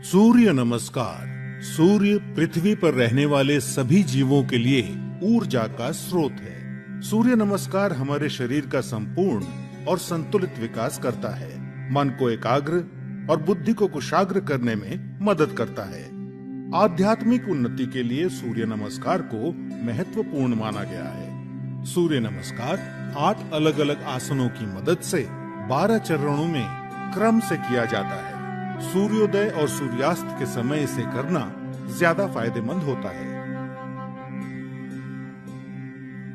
सूर्य नमस्कार। सूर्य पृथ्वी पर रहने वाले सभी जीवों के लिए ऊर्जा का स्रोत है। सूर्य नमस्कार हमारे शरीर का संपूर्ण और संतुलित विकास करता है, मन को एकाग्र और बुद्धि को कुशाग्र करने में मदद करता है। आध्यात्मिक उन्नति के लिए सूर्य नमस्कार को महत्वपूर्ण माना गया है। सूर्य नमस्कार 8 अलग अलग आसनों की मदद से 12 चरणों में क्रम से किया जाता है। सूर्योदय और सूर्यास्त के समय इसे करना ज्यादा फायदेमंद होता है।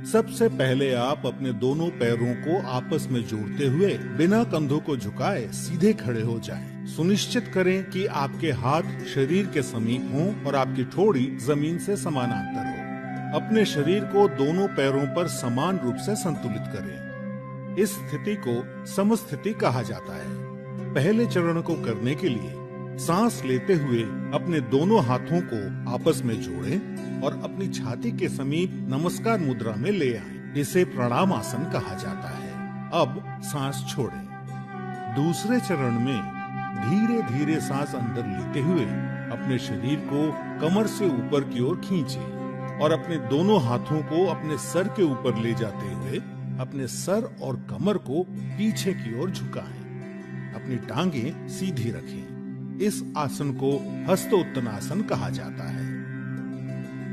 सबसे पहले आप अपने दोनों पैरों को आपस में जोड़ते हुए बिना कंधों को झुकाए सीधे खड़े हो जाएं। सुनिश्चित करें कि आपके हाथ शरीर के समीप हों और आपकी ठोड़ी जमीन से समानांतर हो। अपने शरीर को दोनों पैरों पर समान रूप से संतुलित करें। इस स्थिति को समस्थिति कहा जाता है। पहले चरण को करने के लिए सांस लेते हुए अपने दोनों हाथों को आपस में जोड़ें और अपनी छाती के समीप नमस्कार मुद्रा में ले आएं। इसे प्रणाम आसन कहा जाता है। अब सांस छोड़ें। दूसरे चरण में धीरे धीरे सांस अंदर लेते हुए अपने शरीर को कमर से ऊपर की ओर खींचें और अपने दोनों हाथों को अपने सर के ऊपर ले जाते हुए अपने सर और कमर को पीछे की ओर झुकाएं। अपनी टांगें सीधी रखें। इस आसन को हस्तोत्तनासन कहा जाता है।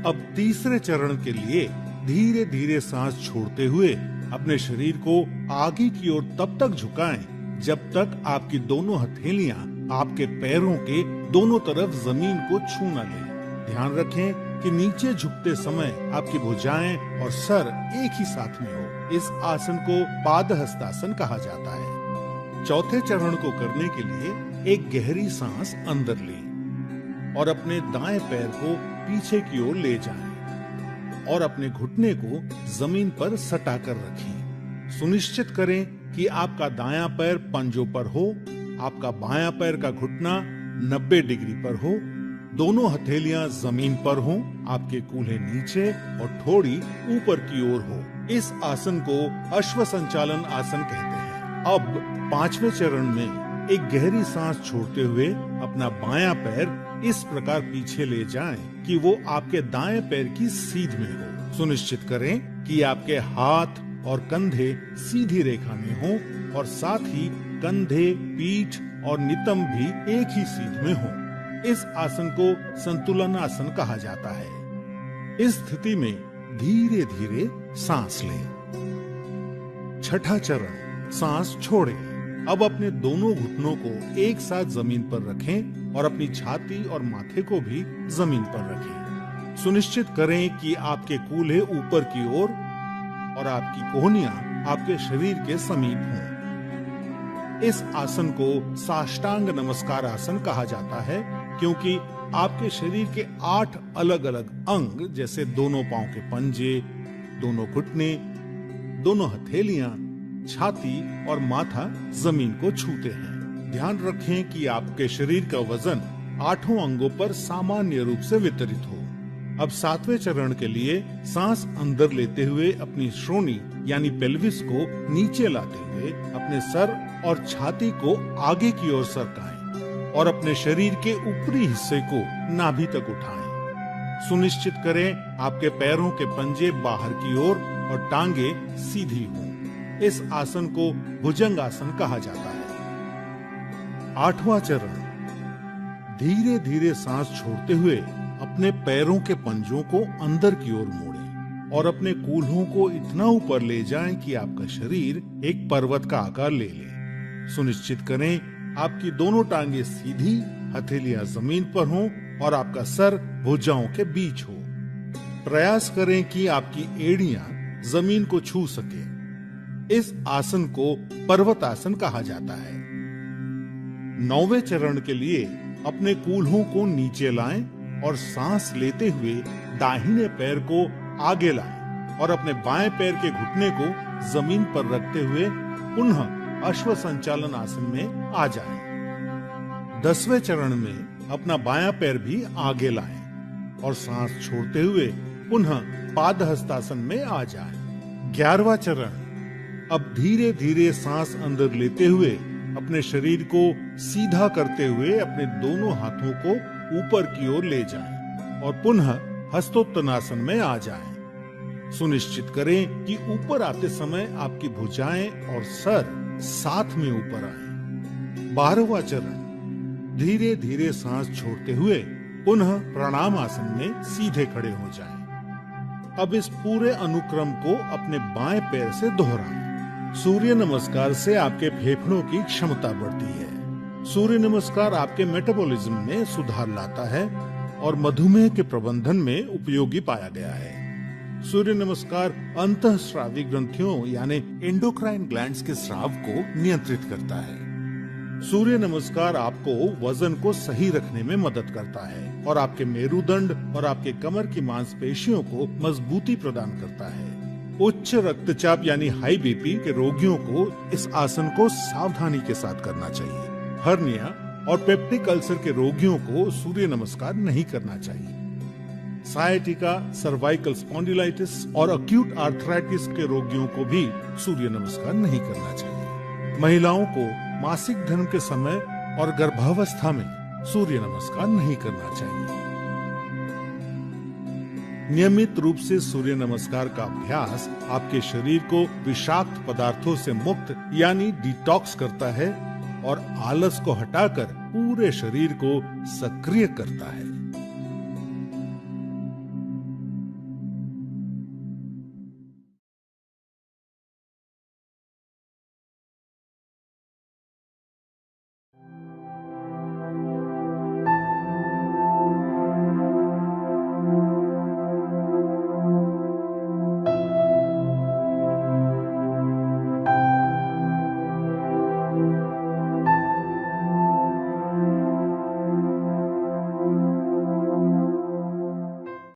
अब तीसरे चरण के लिए धीरे धीरे सांस छोड़ते हुए अपने शरीर को आगे की ओर तब तक झुकाएं जब तक आपकी दोनों हथेलियां आपके पैरों के दोनों तरफ जमीन को छू न लें। ध्यान रखें कि नीचे झुकते समय आपकी भुजाएं और सर एक ही साथ में हो। इस आसन को पादहस्तासन कहा जाता है। चौथे चरण को करने के लिए एक गहरी सांस अंदर लें और अपने दाएं पैर को पीछे की ओर ले जाएं और अपने घुटने को जमीन पर सटा कर रखें। सुनिश्चित करें कि आपका दायां पैर पंजों पर हो, आपका बायां पैर का घुटना 90 डिग्री पर हो, दोनों हथेलियां जमीन पर हों, आपके कूल्हे नीचे और ठोड़ी ऊपर की ओर हो। इस आसन को अश्व संचालन आसन कहते हैं। अब पांचवें चरण में एक गहरी सांस छोड़ते हुए अपना बायां पैर इस प्रकार पीछे ले जाएं कि वो आपके दाएं पैर की सीध में हो। सुनिश्चित करें कि आपके हाथ और कंधे सीधी रेखा में हों और साथ ही कंधे, पीठ और नितंब भी एक ही सीध में हों। इस आसन को संतुलन आसन कहा जाता है। इस स्थिति में धीरे धीरे सांस लें। छठा चरण, सांस छोड़ें। अब अपने दोनों घुटनों को एक साथ जमीन पर रखें और अपनी छाती और माथे को भी जमीन पर रखें। सुनिश्चित करें कि आपके कूल्हे ऊपर की ओर और आपकी कोहनियां आपके शरीर के समीप हों। इस आसन को साष्टांग नमस्कार आसन कहा जाता है, क्योंकि आपके शरीर के 8 अलग अलग अंग जैसे दोनों पांव के पंजे, दोनों घुटने, दोनों हथेलियां, छाती और माथा जमीन को छूते हैं। ध्यान रखें कि आपके शरीर का वजन 8 अंगों पर सामान्य रूप से वितरित हो। अब 7वें चरण के लिए सांस अंदर लेते हुए अपनी श्रोणी यानी पेल्विस को नीचे लाते हुए अपने सर और छाती को आगे की ओर सरकाएं और अपने शरीर के ऊपरी हिस्से को नाभि तक उठाएं। सुनिश्चित करें आपके पैरों के पंजे बाहर की ओर और टांगे सीधी हों। इस आसन को भुजंग आसन कहा जाता है। 8वां चरण, धीरे धीरे सांस छोड़ते हुए अपने पैरों के पंजों को अंदर की ओर मोड़ें और अपने कूल्हों को इतना ऊपर ले जाएं कि आपका शरीर एक पर्वत का आकार ले ले। सुनिश्चित करें आपकी दोनों टांगे सीधी, हथेलियां जमीन पर हों और आपका सर भुजाओं के बीच हो। प्रयास करें कि आपकी एड़ियां जमीन को छू सके। इस आसन को पर्वतासन कहा जाता है। 9वें चरण के लिए अपने कूल्हों को नीचे लाएं और सांस लेते हुए दाहिने पैर को आगे लाएं और अपने बाएं पैर के घुटने को जमीन पर रखते हुए पुनः अश्व संचालन आसन में आ जाएं। 10वें चरण में अपना बायां पैर भी आगे लाएं और सांस छोड़ते हुए पुनः पाद हस्तासन में आ जाएं। 11वां चरण, अब धीरे धीरे सांस अंदर लेते हुए अपने शरीर को सीधा करते हुए अपने दोनों हाथों को ऊपर की ओर ले जाएं और पुनः हस्तोत्तनासन में आ जाएं। सुनिश्चित करें कि ऊपर आते समय आपकी भुजाएं और सर साथ में ऊपर आए। 12वां चरण, धीरे धीरे सांस छोड़ते हुए पुनः प्रणाम आसन में सीधे खड़े हो जाएं। अब इस पूरे अनुक्रम को अपने बाएं पैर से दोहराएं। सूर्य नमस्कार से आपके फेफड़ों की क्षमता बढ़ती है। सूर्य नमस्कार आपके मेटाबॉलिज्म में सुधार लाता है और मधुमेह के प्रबंधन में उपयोगी पाया गया है। सूर्य नमस्कार अंतःस्रावी ग्रंथियों यानी एंडोक्राइन ग्लैंड्स के स्राव को नियंत्रित करता है। सूर्य नमस्कार आपको वजन को सही रखने में मदद करता है और आपके मेरुदंड और आपके कमर की मांसपेशियों को मजबूती प्रदान करता है। उच्च रक्तचाप यानी हाई बीपी के रोगियों को इस आसन को सावधानी के साथ करना चाहिए। हर्निया और पेप्टिक अल्सर के रोगियों को सूर्य नमस्कार नहीं करना चाहिए। सायटिका, सर्वाइकल स्पॉन्डिलाइटिस और अक्यूट आर्थराइटिस के रोगियों को भी सूर्य नमस्कार नहीं करना चाहिए। महिलाओं को मासिक धर्म के समय और गर्भावस्था में सूर्य नमस्कार नहीं करना चाहिए। नियमित रूप से सूर्य नमस्कार का अभ्यास आपके शरीर को विषाक्त पदार्थों से मुक्त यानी डिटॉक्स करता है और आलस को हटाकर पूरे शरीर को सक्रिय करता है।